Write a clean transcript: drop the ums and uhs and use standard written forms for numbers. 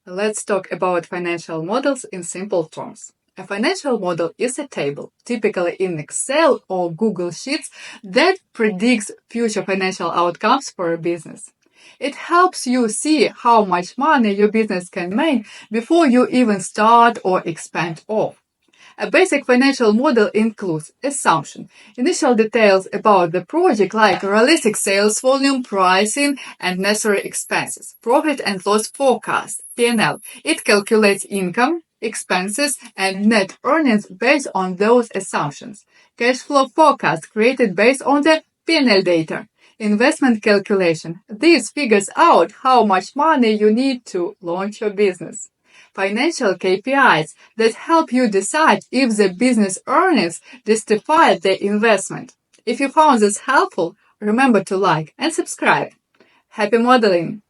Let's talk about financial models in simple terms. A financial model is a table, typically in Excel or Google Sheets, that predicts future financial outcomes for a business. It helps you see how much money your business can make before you even start or expand off. A basic financial model includes assumption, initial details about the project like realistic sales volume, pricing, and necessary expenses, profit and loss forecast, P&L. It calculates income, expenses, and net earnings based on those assumptions. Cash flow forecast created based on the P&L data. Investment calculation. This figures out how much money you need to launch your business. Financial KPIs that help you decide if the business earnings justify the investment. If you found this helpful, remember to like and subscribe. Happy modeling!